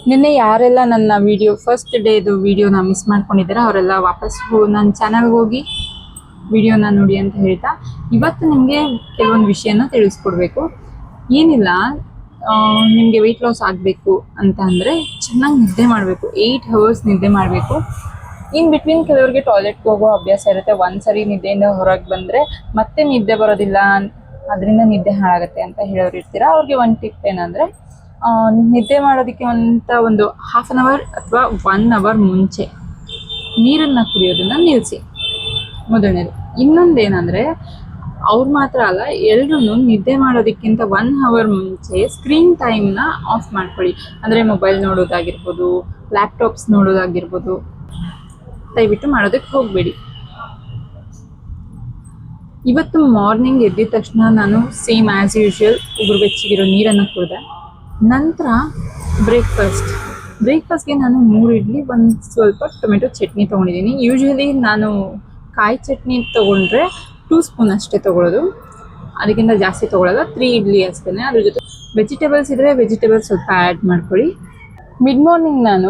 ನಿನ್ನೆ ಯಾರೆಲ್ಲ ನನ್ನ ವಿಡಿಯೋ ಫಸ್ಟ್ ಡೇದು ವಿಡಿಯೋನ ಮಿಸ್ ಮಾಡ್ಕೊಂಡಿದ್ದೀರಾ ಅವರೆಲ್ಲ ವಾಪಸ್ ನನ್ನ ಚಾನಲ್ಗೆ ಹೋಗಿ ವಿಡಿಯೋನ ನೋಡಿ ಅಂತ ಹೇಳ್ತಾ, ಇವತ್ತು ನಿಮಗೆ ಕೆಲವೊಂದು ವಿಷಯನ ತಿಳಿಸ್ಕೊಡ್ಬೇಕು. ಏನಿಲ್ಲ, ನಿಮಗೆ ವೆಯ್ಟ್ ಲಾಸ್ ಆಗಬೇಕು ಅಂತ ಅಂದರೆ ಚೆನ್ನಾಗಿ ನಿದ್ದೆ ಮಾಡಬೇಕು. 8 hours ನಿದ್ದೆ ಮಾಡಬೇಕು. ಇನ್ ಬಿಟ್ವೀನ್ ಕೆಲವರಿಗೆ ಟಾಯ್ಲೆಟ್ಗೆ ಹೋಗೋ ಅಭ್ಯಾಸ ಇರುತ್ತೆ. ಒಂದ್ಸರಿ ನಿದ್ದೆಯಿಂದ ಹೊರಗೆ ಬಂದರೆ ಮತ್ತೆ ನಿದ್ದೆ ಬರೋದಿಲ್ಲ, ಅದರಿಂದ ನಿದ್ದೆ ಹಾಳಾಗುತ್ತೆ ಅಂತ ಹೇಳೋರು ಇರ್ತೀರಾ. ಅವ್ರಿಗೆ ಒಂದು ಟಿಪ್ ಏನಂದರೆ, ನಿದ್ದೆ ಮಾಡೋದಕ್ಕೆ ಒಂದು 1/2 hour ಅಥವಾ 1 hour ಮುಂಚೆ ನೀರನ್ನು ಕುಡಿಯೋದನ್ನು ನಿಲ್ಲಿಸಿ, ಮೊದಲನೇದು. ಇನ್ನೊಂದೇನೆಂದರೆ, ಅವ್ರು ಮಾತ್ರ ಅಲ್ಲ, ಎಲ್ಲರೂ ನಿದ್ದೆ ಮಾಡೋದಕ್ಕಿಂತ 1 hour ಮುಂಚೆ ಸ್ಕ್ರೀನ್ ಟೈಮ್ನ ಆಫ್ ಮಾಡ್ಕೊಳ್ಳಿ. ಅಂದರೆ ಮೊಬೈಲ್ ನೋಡೋದಾಗಿರ್ಬೋದು, ಲ್ಯಾಪ್ಟಾಪ್ಸ್ ನೋಡೋದಾಗಿರ್ಬೋದು, ದಯವಿಟ್ಟು ಮಾಡೋದಕ್ಕೆ ಹೋಗಬೇಡಿ. ಇವತ್ತು ಮಾರ್ನಿಂಗ್ ಎದ್ದಿದ ತಕ್ಷಣ ನಾನು ಸೇಮ್ ಆ್ಯಸ್ ಯೂಶ್ವಲ್ ಉಗುರು ಬೆಚ್ಚಗಿರೋ ನೀರನ್ನು ಕುಡಿದೆ. ನಂತರ ಬ್ರೇಕ್ಫಾಸ್ಟ್ಗೆ ನಾನು 3 ಇಡ್ಲಿ, ಒಂದು ಸ್ವಲ್ಪ ಟೊಮೆಟೊ ಚಟ್ನಿ ತೊಗೊಂಡಿದ್ದೀನಿ. ಯೂಶ್ವಲಿ ನಾನು ಕಾಯಿ ಚಟ್ನಿ ತೊಗೊಂಡ್ರೆ 2 ಸ್ಪೂನ್ ಅಷ್ಟೇ ತೊಗೊಳ್ಳೋದು, ಅದಕ್ಕಿಂತ ಜಾಸ್ತಿ ತೊಗೊಳ್ಳೋಲ್ಲ. 3 ಇಡ್ಲಿ ಅಷ್ಟೇ. ಅದ್ರ ಜೊತೆ ವೆಜಿಟೇಬಲ್ಸ್ ಇದ್ದರೆ ವೆಜಿಟೇಬಲ್ಸ್ ಸ್ವಲ್ಪ ಆ್ಯಡ್ ಮಾಡ್ಕೊಳ್ಳಿ. ಮಿಡ್ ಮಾರ್ನಿಂಗ್ ನಾನು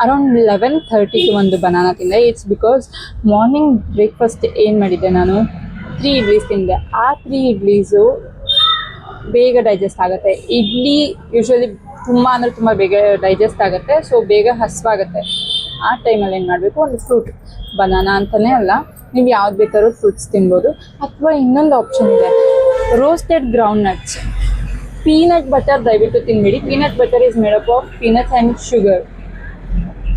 ಅರೌಂಡ್ 11:30ಗೆ ಒಂದು ಬನಾನಾ ತಿಂದೆ. ಇಟ್ಸ್ ಬಿಕಾಸ್ ಮಾರ್ನಿಂಗ್ ಬ್ರೇಕ್ಫಾಸ್ಟ್ ಏನು ಮಾಡಿದ್ದೆ, ನಾನು 3 ಇಡ್ಲೀಸ್ ತಿಂದೆ. ಆ 3 ಇಡ್ಲೀಸು ಬೇಗ ಡೈಜೆಸ್ಟ್ ಆಗುತ್ತೆ. ಇಡ್ಲಿ ಯೂಶ್ವಲಿ ತುಂಬ ಬೇಗ ಡೈಜೆಸ್ಟ್ ಆಗುತ್ತೆ, ಸೊ ಬೇಗ ಹಸಿವಾಗುತ್ತೆ. ಆ ಟೈಮಲ್ಲಿ ಏನು ಮಾಡಬೇಕು, ಒಂದು ಫ್ರೂಟ್, ಬನಾನಾ ಅಂತಲೇ ಅಲ್ಲ, ನೀವು ಯಾವ್ದು ಬೇಕಾದ್ರೂ ಫ್ರೂಟ್ಸ್ ತಿನ್ಬೋದು. ಅಥವಾ ಇನ್ನೊಂದು ಆಪ್ಷನ್ ಇದೆ, roasted ground nuts. Peanut butter ದಯವಿಟ್ಟು ತಿನ್ಬೇಡಿ. Peanut butter is made up of peanuts and sugar.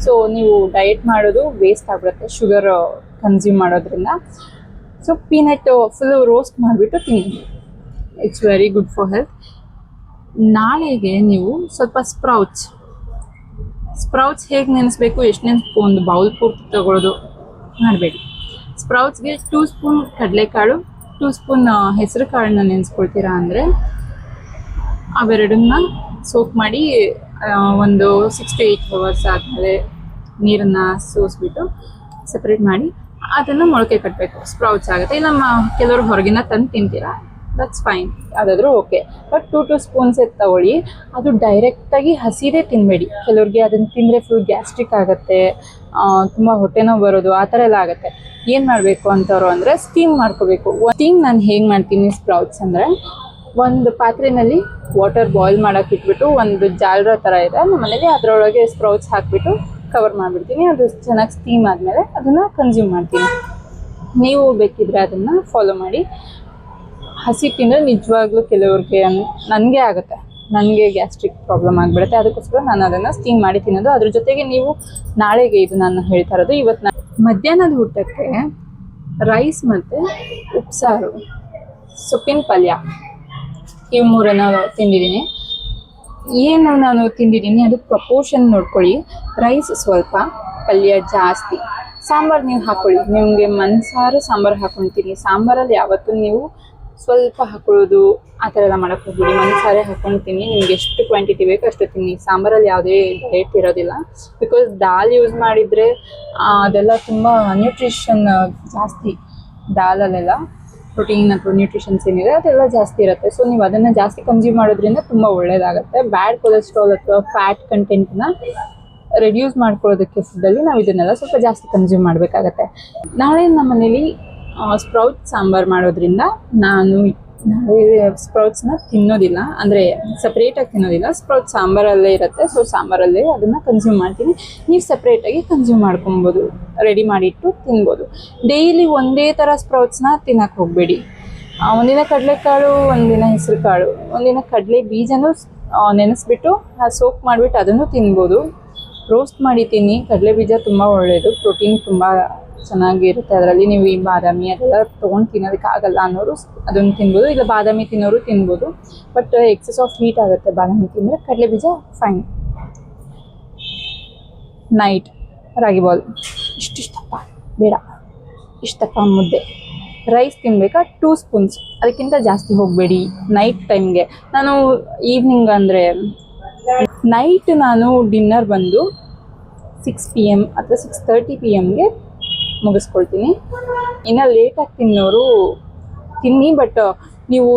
So ನೀವು ಡಯಟ್ ಮಾಡೋದು ವೇಸ್ಟ್ ಆಗಿಬಿಡುತ್ತೆ ಶುಗರ್ ಕನ್ಸ್ಯೂಮ್ ಮಾಡೋದ್ರಿಂದ. ಸೊ ಪೀನಟ್ ಫುಲ್ಲು ರೋಸ್ಟ್ ಮಾಡಿಬಿಟ್ಟು ತಿನ್ನಿ, it's very good for health. ನಾಳೆಗೆ ನೀವು ಸ್ವಲ್ಪ ಸ್ಪ್ರೌಟ್ಸ್ ಹೇಗೆ ನೆನೆಸ್ಬೇಕು, ಎಷ್ಟು ನೆನೆಸ್ಬೇಕು, ಒಂದು ಬೌಲ್ ಪೂರ್ತಿ ತಗೊಳ್ಳೋದು ಮಾಡಬೇಡಿ. ಸ್ಪ್ರೌಟ್ಸ್ಗೆ 2 ಸ್ಪೂನ್ ಕಡಲೆಕಾಳು, 2 ಸ್ಪೂನ್ ಹೆಸರು ಕಾಳನ್ನ ನೆನೆಸ್ಕೊಳ್ತೀರಾ ಅಂದರೆ ಅವೆರಡನ್ನ ಸೋಕ್ ಮಾಡಿ ಒಂದು 6 to 8 hours ಆದಮೇಲೆ ನೀರನ್ನು ಸೋಸಿಬಿಟ್ಟು ಸಪ್ರೇಟ್ ಮಾಡಿ ಅದನ್ನು ಮೊಳಕೆ ಕಟ್ಟಬೇಕು. ಸ್ಪ್ರೌಟ್ಸ್ ಆಗುತ್ತೆ. ಇಲ್ಲ ಕೆಲವರು ಹೊರಗಿನ ತಂದು ತಿಂತೀರಾ, ದಟ್ಸ್ ಫೈನ್, ಯಾವುದಾದ್ರೂ ಓಕೆ. ಬಟ್ 2 ಸ್ಪೂನ್ಸ್ ತಗೊಳ್ಳಿ. ಅದು ಡೈರೆಕ್ಟಾಗಿ ಹಸಿದೇ ತಿನ್ನಬೇಡಿ. ಕೆಲವ್ರಿಗೆ ಅದನ್ನು ತಿಂದರೆ ಫುಲ್ ಗ್ಯಾಸ್ಟ್ರಿಕ್ ಆಗುತ್ತೆ, ತುಂಬ ಹೊಟ್ಟೆ ನೋವು ಬರೋದು, ಆ ಥರ ಎಲ್ಲ ಆಗುತ್ತೆ. ಏನು ಮಾಡಬೇಕು ಅಂತವ್ರು ಅಂದರೆ ಸ್ಟೀಮ್ ಮಾಡ್ಕೋಬೇಕು. ಸ್ಟೀಮ್ ನಾನು ಹೇಗೆ ಮಾಡ್ತೀನಿ ಸ್ಪ್ರೌಟ್ಸ್ ಅಂದರೆ, ಒಂದು ಪಾತ್ರೆಯಲ್ಲಿ ವಾಟರ್ ಬಾಯ್ಲ್ ಮಾಡೋಕೆ ಇಟ್ಬಿಟ್ಟು, ಒಂದು ಜಾಲರ ಥರ ಇದೆ ನಮ್ಮ ಮನೇಲಿ, ಅದರೊಳಗೆ ಸ್ಪ್ರೌಟ್ಸ್ ಹಾಕಿಬಿಟ್ಟು ಕವರ್ ಮಾಡಿಬಿಡ್ತೀನಿ. ಅದು ಚೆನ್ನಾಗಿ ಸ್ಟೀಮ್ ಆದಮೇಲೆ ಅದನ್ನು ಕನ್ಸ್ಯೂಮ್ ಮಾಡ್ತೀನಿ. ನೀವು ಬೇಕಿದ್ರೆ ಅದನ್ನು ಫಾಲೋ ಮಾಡಿ. ಹಸಿ ತಿಂದರೆ ನಿಜವಾಗ್ಲೂ ಕೆಲವ್ರಿಗೆ, ನನಗೆ ಆಗುತ್ತೆ, ನನಗೆ ಗ್ಯಾಸ್ಟ್ರಿಕ್ ಪ್ರಾಬ್ಲಮ್ ಆಗಿಬಿಡುತ್ತೆ. ಅದಕ್ಕೋಸ್ಕರ ನಾನು ಅದನ್ನು ಸ್ಟೀಮ್ ಮಾಡಿ ತಿನ್ನೋದು. ಅದ್ರ ಜೊತೆಗೆ ನೀವು ನಾಳೆಗೆ, ಇದು ನಾನು ಹೇಳ್ತಾ ಇರೋದು, ಇವತ್ತು ನಾನು ಮಧ್ಯಾಹ್ನದ ಊಟಕ್ಕೆ ರೈಸ್ ಮತ್ತು ಉಪ್ಸಾರು, ಸೊಪ್ಪಿನ ಪಲ್ಯ, ಇವು 3 ತಿಂದಿದ್ದೀನಿ. ಏನು ನಾನು ತಿಂದಿದ್ದೀನಿ ಅದು ಪ್ರಪೋರ್ಷನ್ ನೋಡ್ಕೊಳ್ಳಿ. ರೈಸ್ ಸ್ವಲ್ಪ, ಪಲ್ಯ ಜಾಸ್ತಿ, ಸಾಂಬಾರು ನೀವು ಹಾಕ್ಕೊಳ್ಳಿ. ನಿಮಗೆ ಮನ್ಸಾರು ಸಾಂಬಾರು ಹಾಕ್ಕೊಳ್ತೀನಿ. ಸಾಂಬಾರಲ್ಲಿ ಯಾವತ್ತೂ ನೀವು ಸ್ವಲ್ಪ ಹಾಕೊಳ್ಳೋದು ಆ ಥರ ಎಲ್ಲ ಮಾಡೋಕ್ಕೆ ಹೋಗ್ಬಿಡಿ. ಮನ್ಸಾರೇ ಹಾಕ್ಕೊಳ್ತೀನಿ. ನಿಮ್ಗೆ ಎಷ್ಟು ಕ್ವಾಂಟಿಟಿ ಬೇಕೋ ಅಷ್ಟು ತಿನ್ನಿ. ಸಾಂಬಾರಲ್ಲಿ ಯಾವುದೇ ಡಯಟ್ ಇರೋದಿಲ್ಲ. ಬಿಕಾಸ್ ದಾಲ್ ಯೂಸ್ ಮಾಡಿದರೆ ಅದೆಲ್ಲ ತುಂಬ ನ್ಯೂಟ್ರಿಷನ್ ಜಾಸ್ತಿ. ದಾಲಲ್ಲೆಲ್ಲ ಪ್ರೋಟೀನ್ ಅಥವಾ ನ್ಯೂಟ್ರಿಷನ್ಸ್ ಏನಿದೆ ಅದೆಲ್ಲ ಜಾಸ್ತಿ ಇರುತ್ತೆ. ಸೊ ನೀವು ಅದನ್ನು ಜಾಸ್ತಿ ಕನ್ಸ್ಯೂಮ್ ಮಾಡೋದ್ರಿಂದ ತುಂಬ ಒಳ್ಳೆಯದಾಗುತ್ತೆ. ಬ್ಯಾಡ್ ಕೊಲೆಸ್ಟ್ರಾಲ್ ಅಥವಾ ಫ್ಯಾಟ್ ಕಂಟೆಂಟ್ನ ರೆಡ್ಯೂಸ್ ಮಾಡ್ಕೊಳ್ಳೋದಕ್ಕೆ ಫುಡ್ಡಲ್ಲಿ ನಾವು ಇದನ್ನೆಲ್ಲ ಸ್ವಲ್ಪ ಜಾಸ್ತಿ ಕನ್ಸ್ಯೂಮ್ ಮಾಡಬೇಕಾಗತ್ತೆ. ನಾಳೆ ನಮ್ಮ ಮನೇಲಿ ಸ್ಪ್ರೌಟ್ ಸಾಂಬಾರು ಮಾಡೋದ್ರಿಂದ ನಾನು ನಾಳೆ ಸ್ಪ್ರೌಟ್ಸ್ನ ತಿನ್ನೋದಿಲ್ಲ, ಅಂದರೆ ಸಪ್ರೇಟಾಗಿ ತಿನ್ನೋದಿಲ್ಲ. ಸ್ಪ್ರೌಟ್ ಸಾಂಬಾರಲ್ಲೇ ಇರುತ್ತೆ, ಸೊ ಸಾಂಬಾರಲ್ಲೇ ಅದನ್ನು ಕನ್ಸ್ಯೂಮ್ ಮಾಡ್ತೀನಿ. ನೀವು ಸಪ್ರೇಟಾಗಿ ಕನ್ಸ್ಯೂಮ್ ಮಾಡ್ಕೊಬೋದು, ರೆಡಿ ಮಾಡಿಟ್ಟು ತಿನ್ಬೋದು. ಡೈಲಿ ಒಂದೇ ಥರ ಸ್ಪ್ರೌಟ್ಸ್ನ ತಿನ್ನೋಕ್ಕೆ ಹೋಗಬೇಡಿ. ಒಂದಿನ ಕಡಲೆಕಾಳು, ಒಂದಿನ ಹೆಸರು ಕಾಳು, ಒಂದಿನ ಕಡಲೆ ಬೀಜನೂ ನೆನೆಸ್ಬಿಟ್ಟು ಸೋಕ್ ಮಾಡಿಬಿಟ್ಟು ಅದನ್ನು ತಿನ್ಬೋದು. ರೋಸ್ಟ್ ಮಾಡಿ ತಿನ್ನಿ. ಕಡಲೆ ಬೀಜ ತುಂಬ ಒಳ್ಳೆಯದು, ಪ್ರೋಟೀನ್ ತುಂಬ ಚೆನ್ನಾಗಿರುತ್ತೆ ಅದರಲ್ಲಿ. ನೀವು ಈ ಬಾದಾಮಿ ಅದೆಲ್ಲ ತೊಗೊಂಡು ತಿನ್ನೋದಕ್ಕೆ ಆಗಲ್ಲ ಅನ್ನೋರು ಅದನ್ನು ತಿನ್ಬೋದು. ಇಲ್ಲ ಬಾದಾಮಿ ತಿನ್ನೋರು ತಿನ್ಬೋದು, ಬಟ್ ಎಕ್ಸಸ್ ಆಫ್ ಹೀಟ್ ಆಗುತ್ತೆ ಬಾದಾಮಿ ತಿಂದರೆ. ಕಡಲೆ ಬೀಜ ಫೈನ್. ನೈಟ್ ರಾಗಿ ಬಾಲ್ ಇಷ್ಟಿಷ್ಟಪ್ಪ ಬೇಡ, ಇಷ್ಟಪ್ಪ ಮುದ್ದೆ ರೈಸ್ ತಿನ್ನಬೇಕಾ 2 ಸ್ಪೂನ್ಸ್, ಅದಕ್ಕಿಂತ ಜಾಸ್ತಿ ಹೋಗಬೇಡಿ ನೈಟ್ ಟೈಮ್ಗೆ. ನಾನು ಈವ್ನಿಂಗ್ ಅಂದರೆ ನೈಟ್ ನಾನು ಡಿನ್ನರ್ ಬಂದು 6 PM ಅಥವಾ 6:30 PMಗೆ ಮುಗಿಸ್ಕೊಳ್ತೀನಿ. ಇನ್ನು ಲೇಟಾಗಿ ತಿನ್ನೋರು ತಿನ್ನಿ, ಬಟ್ ನೀವು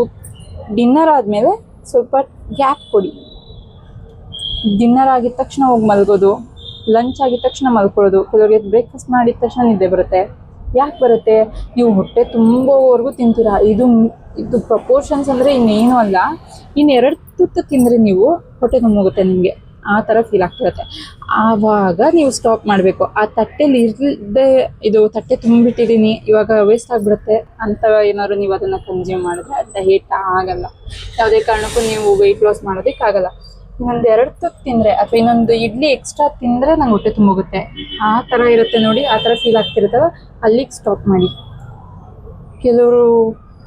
ಡಿನ್ನರ್ ಆದಮೇಲೆ ಸ್ವಲ್ಪ ಗ್ಯಾಪ್ ಕೊಡಿ. ಡಿನ್ನರ್ ಆಗಿದ ತಕ್ಷಣ ಹೋಗಿ ಮಲ್ಗೋದು, ಲಂಚ್ ಆಗಿದ ತಕ್ಷಣ ಮಲ್ಕೊಳ್ಳೋದು, ಕೆಲವರಿಗೆ ಬ್ರೇಕ್ಫಾಸ್ಟ್ ಮಾಡಿದ ತಕ್ಷಣ ನಿದ್ದೆ ಬರುತ್ತೆ. ಯಾಕೆ ಬರುತ್ತೆ? ನೀವು ಹೊಟ್ಟೆ ತುಂಬೋವರೆಗೂ ತಿಂತೀರಾ. ಇದು ಪ್ರಪೋರ್ಷನ್ಸ್ ಅಂದರೆ ಇನ್ನೇನು ಅಲ್ಲ, ಇನ್ನು 2 ತುತ್ತು ತಿಂದರೆ ನೀವು ಹೊಟ್ಟೆ ತುಂಬೋಗುತ್ತೆ ನಿಮಗೆ, ಆ ಥರ ಫೀಲ್ ಆಗ್ತಿರುತ್ತೆ. ಆವಾಗ ನೀವು ಸ್ಟಾಪ್ ಮಾಡಬೇಕು. ಆ ತಟ್ಟೆಲಿ ಇರದೆ ಇದು ತಟ್ಟೆ ತುಂಬಿಟ್ಟಿದ್ದೀನಿ ಇವಾಗ ವೇಸ್ಟ್ ಆಗಿಬಿಡುತ್ತೆ ಅಂತ ಏನಾದ್ರು ನೀವು ಅದನ್ನು ಕನ್ಸ್ಯೂಮ್ ಮಾಡಿದ್ರೆ ಡಯಟ್ ಆಗಲ್ಲ. ಯಾವುದೇ ಕಾರಣಕ್ಕೂ ನೀವು ವೆಯ್ಟ್ ಲಾಸ್ ಮಾಡೋದಕ್ಕಾಗಲ್ಲ. ಇನ್ನೊಂದು 2 ತುತ್ತು ತಿಂದರೆ ಅಥವಾ ಇನ್ನೊಂದು ಇಡ್ಲಿ ಎಕ್ಸ್ಟ್ರಾ ತಿಂದರೆ ನಂಗೆ ಹೊಟ್ಟೆ ತುಂಬೋಗುತ್ತೆ, ಆ ಥರ ಇರುತ್ತೆ ನೋಡಿ. ಆ ಥರ ಫೀಲ್ ಆಗ್ತಿರುತ್ತಲ್ಲ, ಅಲ್ಲಿಗೆ ಸ್ಟಾಪ್ ಮಾಡಿ. ಕೆಲವರು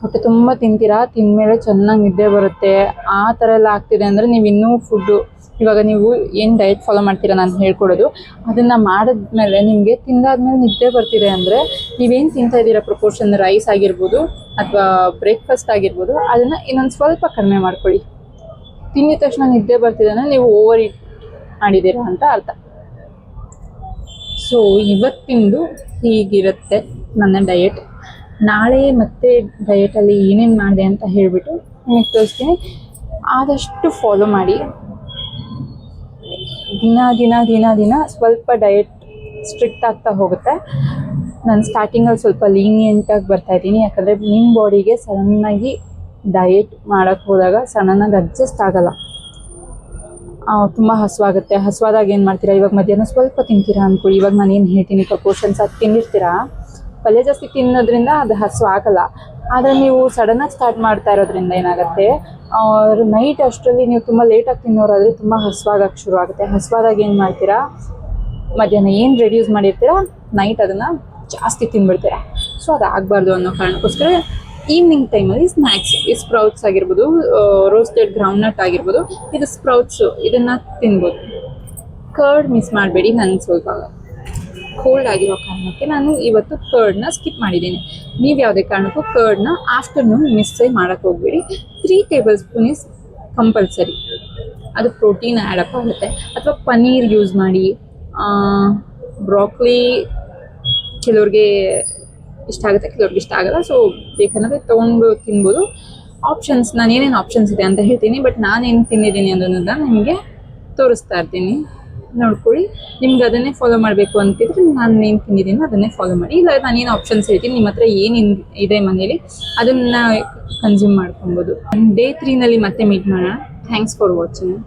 ಹೊಟ್ಟೆ ತುಂಬ ತಿಂತೀರಾ, ತಿಂದಮೇಲೆ ಚೆನ್ನಾಗಿ ನಿದ್ದೆ ಬರುತ್ತೆ, ಆ ಥರ ಎಲ್ಲ ಆಗ್ತಿದೆ ಅಂದರೆ ನೀವು ಇನ್ನೂ ಫುಡ್ಡು ಇವಾಗ ನೀವು ಏನು ಡಯಟ್ ಫಾಲೋ ಮಾಡ್ತೀರಾ ನಾನು ಹೇಳ್ಕೊಡೋದು, ಅದನ್ನು ಮಾಡಿದ್ಮೇಲೆ ನಿಮಗೆ ತಿಂದಾದ್ಮೇಲೆ ನಿದ್ದೆ ಬರ್ತಿದೆ ಅಂದರೆ ನೀವೇನು ತಿಂತಾ ಇದ್ದೀರಾ ಪ್ರಪೋರ್ಷನ್, ರೈಸ್ ಆಗಿರ್ಬೋದು ಅಥವಾ ಬ್ರೇಕ್ಫಾಸ್ಟ್ ಆಗಿರ್ಬೋದು, ಅದನ್ನು ಇನ್ನೊಂದು ಸ್ವಲ್ಪ ಕಡಿಮೆ ಮಾಡ್ಕೊಳ್ಳಿ. ತಿಂದಿದ ತಕ್ಷಣ ನಿದ್ದೆ ಬರ್ತಿದೆ ಅಂದರೆ ನೀವು ಓವರ್ ಈಟ್ ಮಾಡಿದ್ದೀರಾ ಅಂತ ಅರ್ಥ. ಸೊ ಇವತ್ತಿಂದು ಹೀಗಿರುತ್ತೆ ನನ್ನ ಡಯಟ್. ನಾಳೆ ಮತ್ತೆ ಡಯಟಲ್ಲಿ ಏನೇನು ಮಾಡಿದೆ ಅಂತ ಹೇಳಿಬಿಟ್ಟು ನಿಮಗೆ ತೋರಿಸ್ತೀನಿ. ಆದಷ್ಟು ಫಾಲೋ ಮಾಡಿ. ದಿನ ಸ್ವಲ್ಪ ಡಯಟ್ ಸ್ಟ್ರಿಕ್ಟ್ ಆಗ್ತಾ ಹೋಗುತ್ತೆ. ನಾನು ಸ್ಟಾರ್ಟಿಂಗಲ್ಲಿ ಸ್ವಲ್ಪ ಲೀನಿಯೆಂಟಾಗಿ ಬರ್ತಾಯಿದ್ದೀನಿ, ಯಾಕಂದರೆ ನಿಮ್ಮ ಬಾಡಿಗೆ ಸಡನ್ನಾಗಿ ಡಯಟ್ ಮಾಡೋಕ್ಕೆ ಹೋದಾಗ ಸಡನ್ನಾಗಿ ಅಡ್ಜಸ್ಟ್ ಆಗೋಲ್ಲ. ತುಂಬ ಹಸುವಾಗುತ್ತೆ. ಹಸುವಾದಾಗ ಏನು ಮಾಡ್ತೀರಾ, ಇವಾಗ ಮಧ್ಯಾಹ್ನ ಸ್ವಲ್ಪ ತಿಂತೀರಾ ಅಂದ್ಕೊಳ್ಳಿ. ಇವಾಗ ನಾನು ಏನು ಹೇಳ್ತೀನಿ ಪ್ರಪೋರ್ಷನ್ಸ್ ಅದು ತಿಂದಿರ್ತೀರಾ, ಪಲ್ಯ ಜಾಸ್ತಿ ತಿನ್ನೋದ್ರಿಂದ ಅದು ಹಸು ಆಗಲ್ಲ. ಆದರೆ ನೀವು ಸಡನ್ನಾಗಿ ಸ್ಟಾರ್ಟ್ ಮಾಡ್ತಾ ಇರೋದ್ರಿಂದ ಏನಾಗುತ್ತೆ, ನೈಟ್ ಅಷ್ಟರಲ್ಲಿ ನೀವು ತುಂಬ ಲೇಟಾಗಿ ತಿನ್ನೋರಾದರೆ ತುಂಬ ಹಸುವಾಗಕ್ಕೆ ಶುರು ಆಗುತ್ತೆ. ಹಸುವಾದಾಗ ಏನು ಮಾಡ್ತೀರಾ, ಮಧ್ಯಾಹ್ನ ಏನು ರೆಡ್ಯೂಸ್ ಮಾಡಿರ್ತೀರಾ ನೈಟ್ ಅದನ್ನು ಜಾಸ್ತಿ ತಿಂದ್ಬಿಡ್ತೀರಾ. ಸೊ ಅದು ಆಗಬಾರ್ದು ಅನ್ನೋ ಕಾರಣಕ್ಕೋಸ್ಕರ ಈವ್ನಿಂಗ್ ಟೈಮಲ್ಲಿ ಸ್ನ್ಯಾಕ್ಸ್, ಈ ಸ್ಪ್ರೌಟ್ಸ್ ಆಗಿರ್ಬೋದು, ರೋಸ್ಟೆಡ್ ಗ್ರೌಂಡ್ನಟ್ ಆಗಿರ್ಬೋದು, ಇದು ಸ್ಪ್ರೌಟ್ಸು, ಇದನ್ನು ತಿನ್ಬೋದು. ಕರ್ಡ್ ಮಿಸ್ ಮಾಡಬೇಡಿ. ನನಗೆ ಸ್ವಲ್ಪ ಕೋಲ್ಡ್ ಆಗಿರೋ ಕಾರಣಕ್ಕೆ ನಾನು ಇವತ್ತು ಕರ್ಡ್ನ ಸ್ಕಿಪ್ ಮಾಡಿದ್ದೀನಿ. ನೀವು ಯಾವುದೇ ಕಾರಣಕ್ಕೂ ಕರ್ಡ್ನ ಆಫ್ಟರ್ನೂನ್ ಮಿಸ್ಸೇ ಮಾಡೋಕ್ಕೆ ಹೋಗ್ಬೇಡಿ. 3 ಟೇಬಲ್ ಸ್ಪೂನ್ ಇಸ್ ಕಂಪಲ್ಸರಿ. ಅದು ಪ್ರೋಟೀನ್ ಆ್ಯಡಪ್ ಆಗುತ್ತೆ. ಅಥವಾ ಪನ್ನೀರ್ ಯೂಸ್ ಮಾಡಿ. ಬ್ರಾಕ್ಲಿ ಕೆಲವ್ರಿಗೆ ಇಷ್ಟ ಆಗುತ್ತೆ, ಕೆಲವ್ರಿಗೆ ಇಷ್ಟ ಆಗಲ್ಲ. ಸೊ ಬೇಕಂದರೆ ತೊಗೊಂಡು ತಿನ್ಬೋದು. ಆಪ್ಷನ್ಸ್, ನಾನು ಏನೇನು ಆಪ್ಷನ್ಸ್ ಇದೆ ಅಂತ ಹೇಳ್ತೀನಿ, ಬಟ್ ನಾನೇನು ತಿಂದಿದ್ದೀನಿ ಅನ್ನೋದನ್ನ ನಿಮಗೆ ತೋರಿಸ್ತಾ ಇರ್ತೀನಿ, ನೋಡ್ಕೊಳ್ಳಿ. ನಿಮ್ಗೆ ಅದನ್ನೇ ಫಾಲೋ ಮಾಡಬೇಕು ಅಂತಿದ್ರೆ ನಾನು ಏನು ತಿಂದಿದ್ದೀನಿ ಅದನ್ನೇ ಫಾಲೋ ಮಾಡಿ. ಇಲ್ಲ ನಾನೇನು ಆಪ್ಷನ್ಸ್ ಹೇಳ್ತೀನಿ, ನಿಮ್ಮ ಹತ್ರ ಏನು ಇದೆ ಮನೇಲಿ ಅದನ್ನು ಕನ್ಸ್ಯೂಮ್ ಮಾಡ್ಕೊಬೋದು. ಡೇ 3ನಲ್ಲಿ ಮತ್ತೆ ಮೀಟ್ ಮಾಡೋಣ. Thanks for watching.